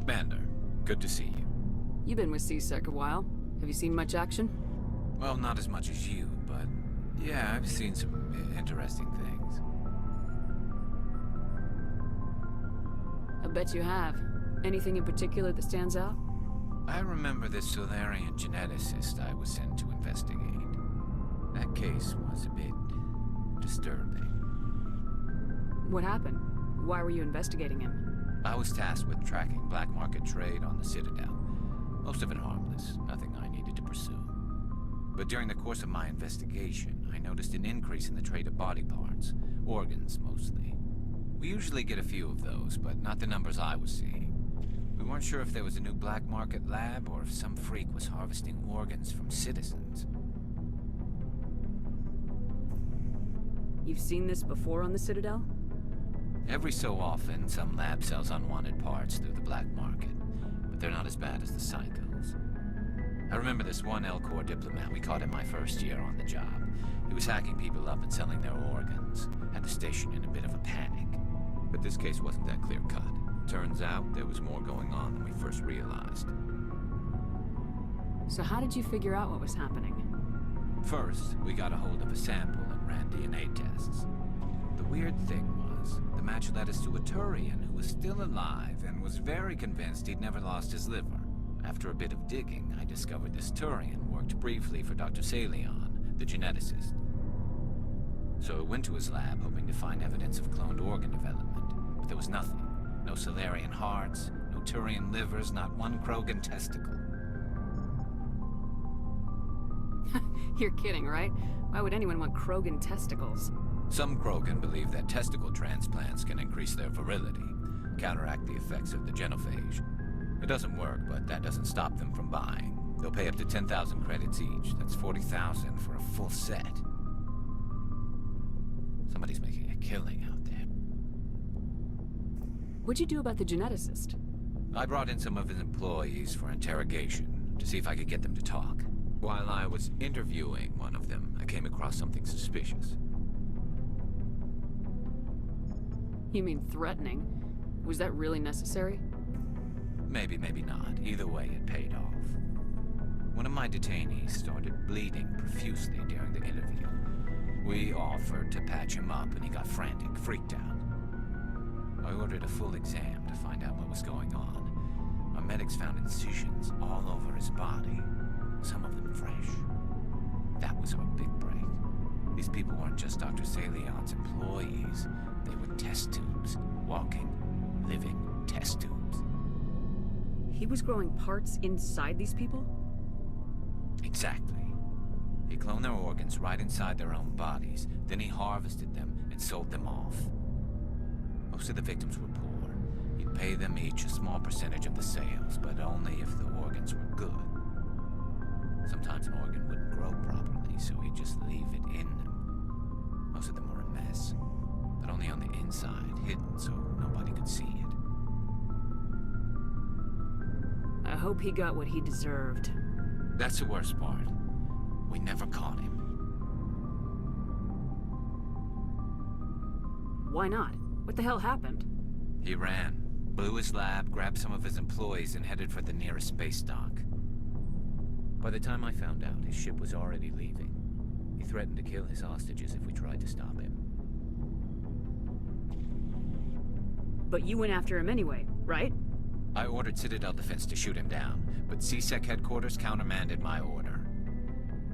Commander, good to see you. You've been with C-Sec a while. Have you seen much action? Well, not as much as you, but yeah, I've seen some interesting things. I bet you have. Anything in particular that stands out? I remember this Solarian geneticist I was sent to investigate. That case was a bit disturbing. What happened? Why were you investigating him? I was tasked with tracking black market trade on the Citadel. Most of it harmless, nothing I needed to pursue. But during the course of my investigation, I noticed an increase in the trade of body parts, organs mostly. We usually get a few of those, but not the numbers I was seeing. We weren't sure if there was a new black market lab or if some freak was harvesting organs from citizens. You've seen this before on the Citadel? Every so often, some lab sells unwanted parts through the black market, but they're not as bad as the psychos. I remember this one L-Corps diplomat we caught in my first year on the job. He was hacking people up and selling their organs. Had the station in a bit of a panic. But this case wasn't that clear-cut. Turns out there was more going on than we first realized. So how did you figure out what was happening? First, we got a hold of a sample and ran DNA tests. The weird thing was, the match led us to a Turian who was still alive and was very convinced he'd never lost his liver. After a bit of digging, I discovered this Turian worked briefly for Dr. Salion, the geneticist. So I went to his lab hoping to find evidence of cloned organ development, but there was nothing. No Solarian hearts, no Turian livers, not one Krogan testicle. You're kidding, right? Why would anyone want Krogan testicles? Some Krogan believe that testicle transplants can increase their virility, counteract the effects of the genophage. It doesn't work, but that doesn't stop them from buying. They'll pay up to 10,000 credits each. That's 40,000 for a full set. Somebody's making a killing out there. What'd you do about the geneticist? I brought in some of his employees for interrogation, to see if I could get them to talk. While I was interviewing one of them, I came across something suspicious. You mean threatening? Was that really necessary? Maybe, maybe not. Either way, it paid off. One of my detainees started bleeding profusely during the interview. We offered to patch him up, and he got frantic, freaked out. I ordered a full exam to find out what was going on. Our medics found incisions all over his body, some of them fresh. That was our big break. These people weren't just Dr. Salion's employees. They were test tubes. Walking, living test tubes. He was growing parts inside these people? Exactly. He cloned their organs right inside their own bodies. Then he harvested them and sold them off. Most of the victims were poor. He'd pay them each a small percentage of the sales, but only if the organs were good. Sometimes an organ wouldn't grow properly, so he'd just leave it in them. Most of them were a mess, but only on the inside, hidden so nobody could see it. I hope he got what he deserved. That's the worst part. We never caught him. Why not? What the hell happened? He ran, blew his lab, grabbed some of his employees, and headed for the nearest space dock. By the time I found out, his ship was already leaving. He threatened to kill his hostages if we tried to stop him. But you went after him anyway, right? I ordered Citadel Defense to shoot him down, but C-Sec headquarters countermanded my order.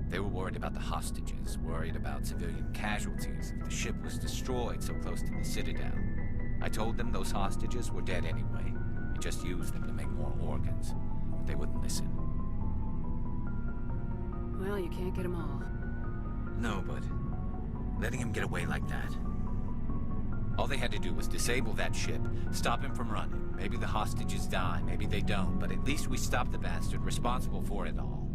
They were worried about the hostages, worried about civilian casualties if the ship was destroyed so close to the Citadel. I told them those hostages were dead anyway. We just used them to make more organs, but they wouldn't listen. Well, you can't get them all. No, but letting him get away like that? All they had to do was disable that ship, stop him from running. Maybe the hostages die, maybe they don't, but at least we stopped the bastard responsible for it all.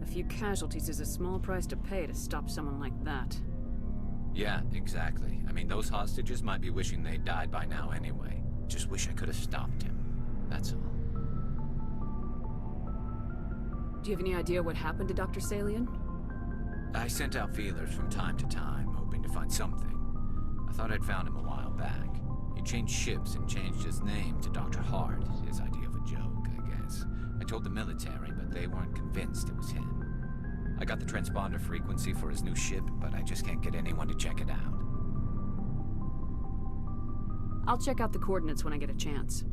A few casualties is a small price to pay to stop someone like that. Yeah, exactly. I mean, those hostages might be wishing they'd died by now anyway. Just wish I could have stopped him. That's all. Do you have any idea what happened to Dr. Salion? I sent out feelers from time to time, hoping to find something. A thought I'd found him a while back. He changed ships and changed his name to Dr. Hart, his idea of a joke, I guess. I told the military, but they weren't convinced it was him. I got the transponder frequency for his new ship, but I just can't get anyone to check it out. I'll check out the coordinates when I get a chance.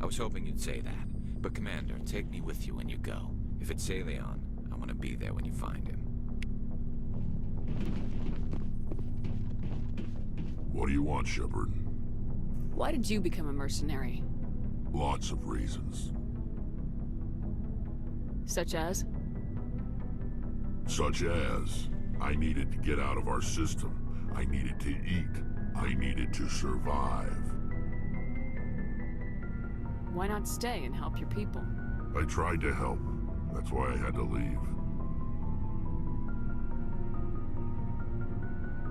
I was hoping you'd say that. But Commander, take me with you when you go. If it's Leon, I want to be there when you find him. What do you want, Shepard? Why did you become a mercenary? Lots of reasons. Such as? Such as, I needed to get out of our system. I needed to eat. I needed to survive. Why not stay and help your people? I tried to help. That's why I had to leave.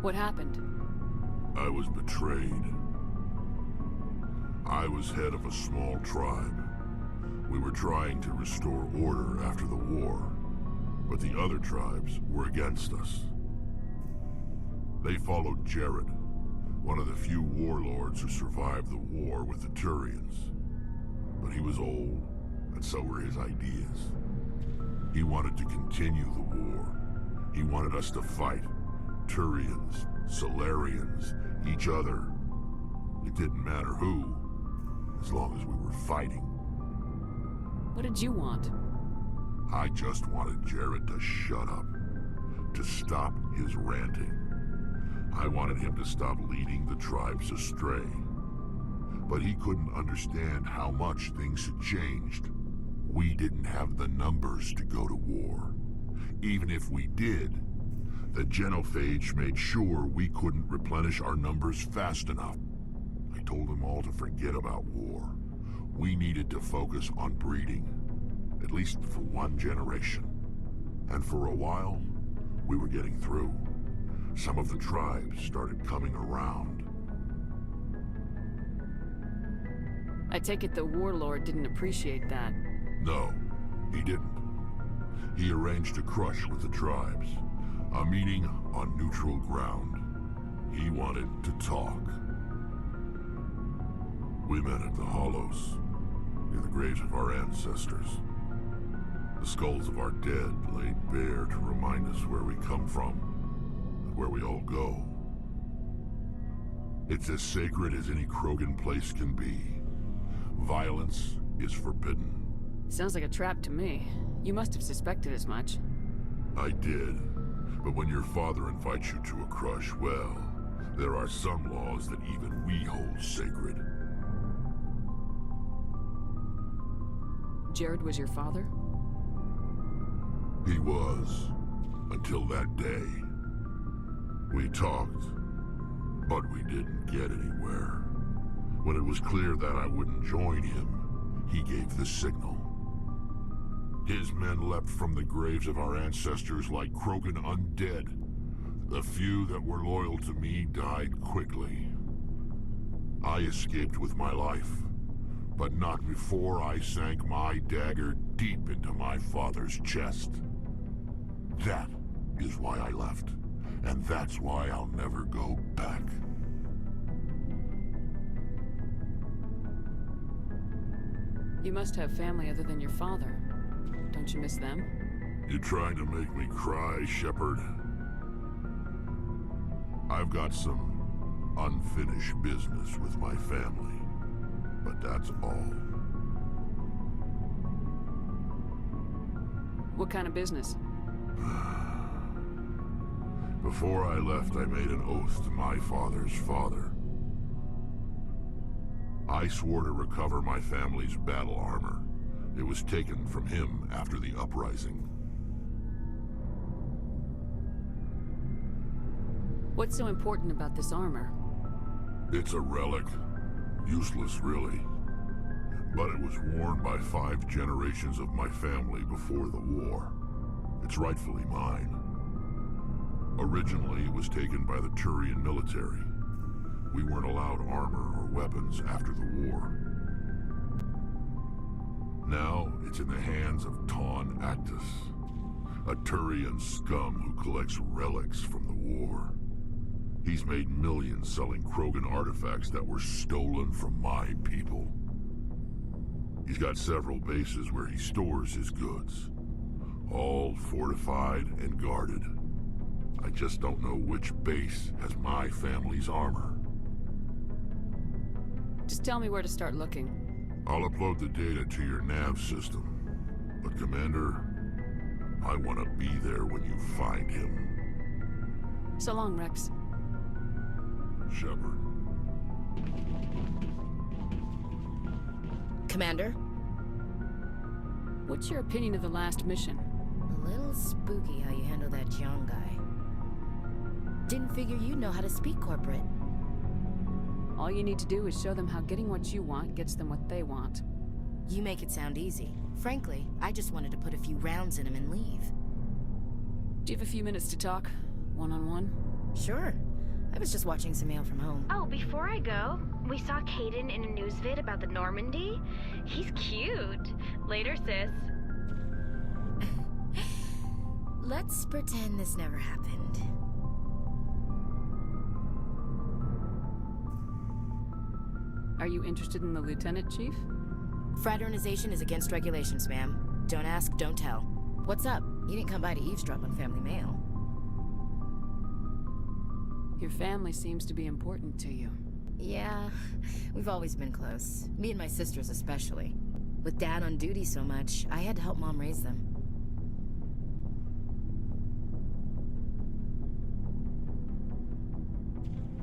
What happened? I was betrayed. I was head of a small tribe. We were trying to restore order after the war, but the other tribes were against us. They followed Jared, one of the few warlords who survived the war with the Turians. But he was old, and so were his ideas. He wanted to continue the war. He wanted us to fight. Turians, Solarians, each other. It didn't matter who, as long as we were fighting. What did you want? I just wanted Jared to shut up, to stop his ranting. I wanted him to stop leading the tribes astray. But he couldn't understand how much things had changed. We didn't have the numbers to go to war. Even if we did, the genophage made sure we couldn't replenish our numbers fast enough. I told them all to forget about war. We needed to focus on breeding, at least for one generation. And for a while, we were getting through. Some of the tribes started coming around. I take it the warlord didn't appreciate that. No, he didn't. He arranged a crush with the tribes. A meeting on neutral ground. He wanted to talk. We met at the Hollows, near the graves of our ancestors. The skulls of our dead laid bare to remind us where we come from, and where we all go. It's as sacred as any Krogan place can be. Violence is forbidden. Sounds like a trap to me. You must have suspected as much. I did. But when your father invites you to a crush, well, there are some laws that even we hold sacred. Jared was your father? He was, until that day. We talked, but we didn't get anywhere. When it was clear that I wouldn't join him, he gave the signal. His men leapt from the graves of our ancestors like Krogan undead. The few that were loyal to me died quickly. I escaped with my life, but not before I sank my dagger deep into my father's chest. That is why I left, and that's why I'll never go back. You must have family other than your father. Don't you miss them? You trying to make me cry, Shepard? I've got some unfinished business with my family, but that's all. What kind of business? Before I left, I made an oath to my father's father. I swore to recover my family's battle armor. It was taken from him after the uprising. What's so important about this armor? It's a relic. Useless, really. But it was worn by 5 generations of my family before the war. It's rightfully mine. Originally, it was taken by the Turian military. We weren't allowed armor or weapons after the war. Now, it's in the hands of Ton Actus, a Turian scum who collects relics from the war. He's made millions selling Krogan artifacts that were stolen from my people. He's got several bases where he stores his goods, all fortified and guarded. I just don't know which base has my family's armor. Just tell me where to start looking. I'll upload the data to your nav system. But Commander, I want to be there when you find him. So long, Rex. Shepard. Commander? What's your opinion of the last mission? A little spooky how you handle that Jiang guy. Didn't figure you'd know how to speak corporate. All you need to do is show them how getting what you want gets them what they want. You make it sound easy. Frankly, I just wanted to put a few rounds in him and leave. Do you have a few minutes to talk? One-on-one? Sure. I was just watching some mail from home. Oh, before I go, we saw Kaidan in a news vid about the Normandy. He's cute. Later, sis. Let's pretend this never happened. Are you interested in the Lieutenant, Chief? Fraternization is against regulations, ma'am. Don't ask, don't tell. What's up? You didn't come by to eavesdrop on family mail. Your family seems to be important to you. Yeah, we've always been close. Me and my sisters especially. With Dad on duty so much, I had to help Mom raise them.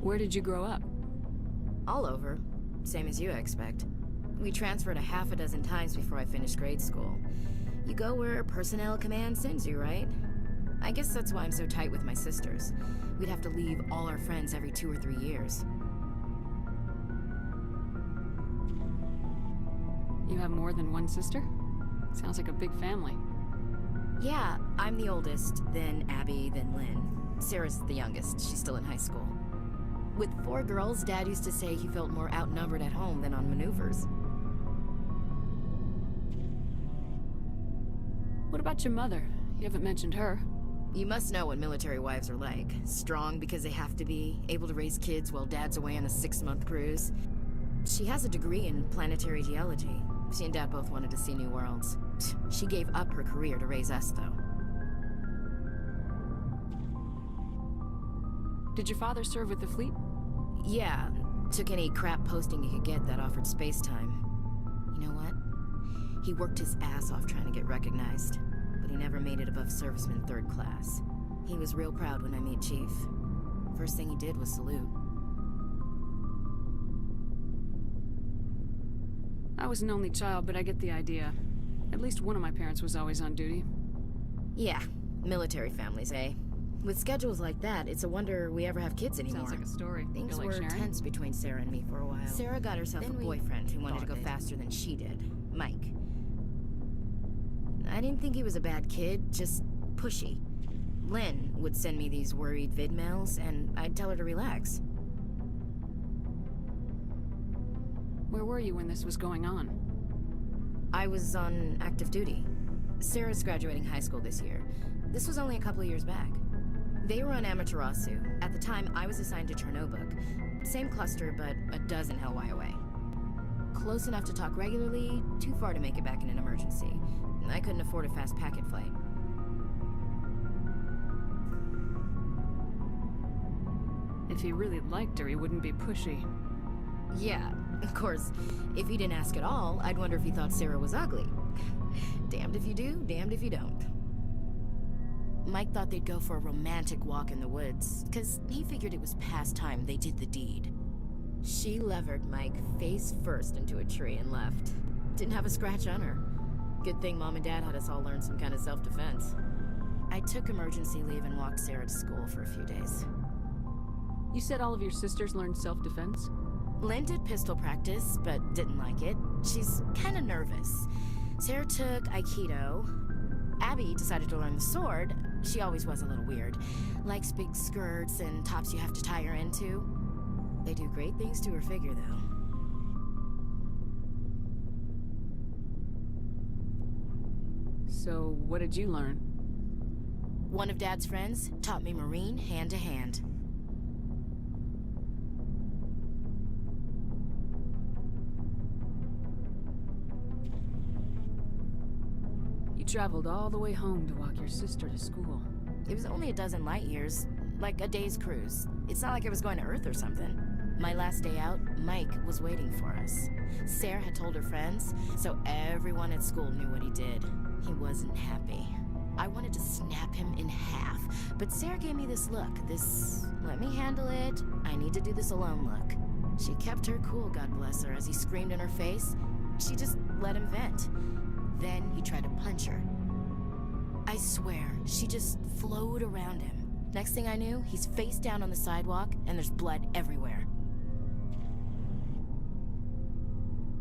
Where did you grow up? All over. Same as you, I expect. We transferred a half a dozen times before I finished grade school. You go where personnel command sends you, right? I guess that's why I'm so tight with my sisters. We'd have to leave all our friends every 2 or 3 years. You have more than one sister? Sounds like a big family. Yeah, I'm the oldest, then Abby, then Lynn. Sarah's the youngest. She's still in high school. With 4 girls, Dad used to say he felt more outnumbered at home than on maneuvers. What about your mother? You haven't mentioned her. You must know what military wives are like. Strong because they have to be, able to raise kids while Dad's away on a 6-month cruise. She has a degree in planetary geology. She and Dad both wanted to see new worlds. She gave up her career to raise us, though. Did your father serve with the fleet? Yeah, took any crap posting he could get that offered space time. You know what? He worked his ass off trying to get recognized, but he never made it above serviceman 3rd class. He was real proud when I met Chief. First thing he did was salute. I was an only child, but I get the idea. At least one of my parents was always on duty. Yeah, military families, eh? With schedules like that, it's a wonder we ever have kids anymore. Sounds like a story. Things Feel were like sharing? tense between Sarah and me for a while. Sarah got herself a boyfriend who wanted to go faster than she did, Mike. I didn't think he was a bad kid, just pushy. Lynn would send me these worried vid mails, and I'd tell her to relax. Where were you when this was going on? I was on active duty. Sarah's graduating high school this year. This was only a couple of years back. They were on Amaterasu. At the time, I was assigned to Chernobog. Same cluster, but a dozen Hellwire away. Close enough to talk regularly, too far to make it back in an emergency. I couldn't afford a fast packet flight. If he really liked her, he wouldn't be pushy. Yeah, of course. If he didn't ask at all, I'd wonder if he thought Sarah was ugly. Damned if you do, damned if you don't. Mike thought they'd go for a romantic walk in the woods, because he figured it was past time they did the deed. She levered Mike face first into a tree and left. Didn't have a scratch on her. Good thing Mom and Dad had us all learn some kind of self-defense. I took emergency leave and walked Sarah to school for a few days. You said all of your sisters learned self-defense? Lynn did pistol practice, but didn't like it. She's kind of nervous. Sarah took Aikido. Abby decided to learn the sword. She always was a little weird. Likes big skirts and tops you have to tie her into. They do great things to her figure, though. So, what did you learn? One of Dad's friends taught me Marine hand to hand. traveled all the way home to walk your sister to school. It was only a dozen light years, like a day's cruise. It's not like I was going to Earth or something. My last day out, Mike was waiting for us. Sarah had told her friends, so everyone at school knew what he did. He wasn't happy. I wanted to snap him in half, but Sarah gave me this look, this let me handle it, I need to do this alone look. She kept her cool, God bless her, as he screamed in her face. She just let him vent. Then he tried to punch her. I swear, she just flowed around him. Next thing I knew, he's face down on the sidewalk, and there's blood everywhere.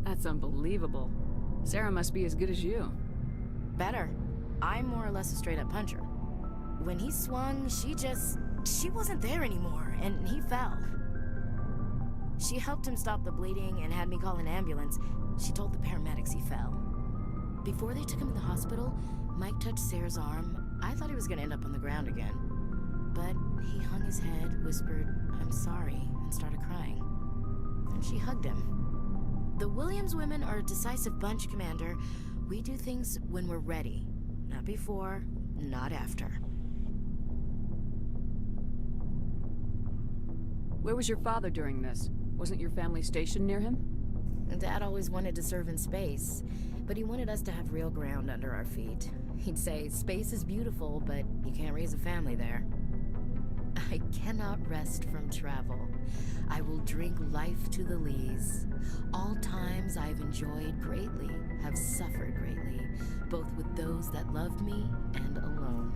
That's unbelievable. Sarah must be as good as you. Better. I'm more or less a straight-up puncher. When he swung, she wasn't there anymore, and he fell. She helped him stop the bleeding and had me call an ambulance. She told the paramedics he fell. Before they took him to the hospital, Mike touched Sarah's arm. I thought he was gonna end up on the ground again. But he hung his head, whispered, "I'm sorry," and started crying. And she hugged him. The Williams women are a decisive bunch, Commander. We do things when we're ready. Not before, not after. Where was your father during this? Wasn't your family stationed near him? Dad always wanted to serve in space, but he wanted us to have real ground under our feet. He'd say, space is beautiful, but you can't raise a family there. I cannot rest from travel. I will drink life to the lees. All times I've enjoyed greatly, have suffered greatly, both with those that loved me and alone.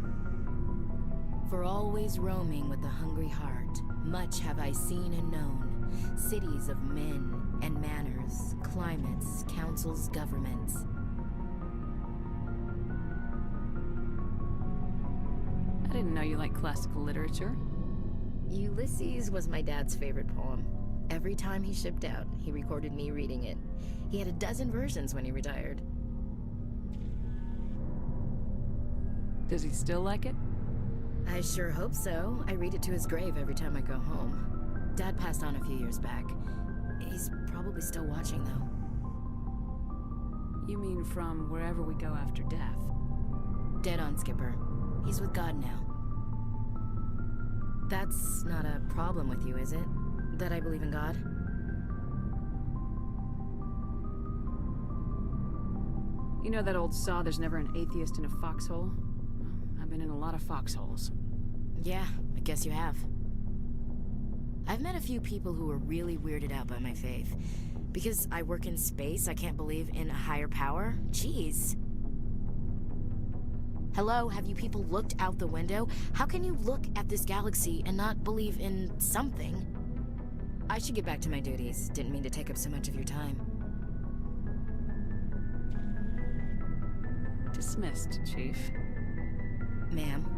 For always roaming with a hungry heart, much have I seen and known, cities of men and manners, climates, councils, governments. I didn't know you liked classical literature. Ulysses was my dad's favorite poem. Every time he shipped out, he recorded me reading it. He had a dozen versions when he retired. Does he still like it? I sure hope so. I read it to his grave every time I go home. Dad passed on a few years back. He's probably still watching, though. You mean from wherever we go after death? Dead on, Skipper. He's with God now. That's not a problem with you, is it? That I believe in God? You know that old saw, there's never an atheist in a foxhole? I've been in a lot of foxholes. Yeah, I guess you have. I've met a few people who were really weirded out by my faith. Because I work in space, I can't believe in a higher power? Jeez. Hello, have you people looked out the window? How can you look at this galaxy and not believe in something? I should get back to my duties. Didn't mean to take up so much of your time. Dismissed, Chief. Ma'am.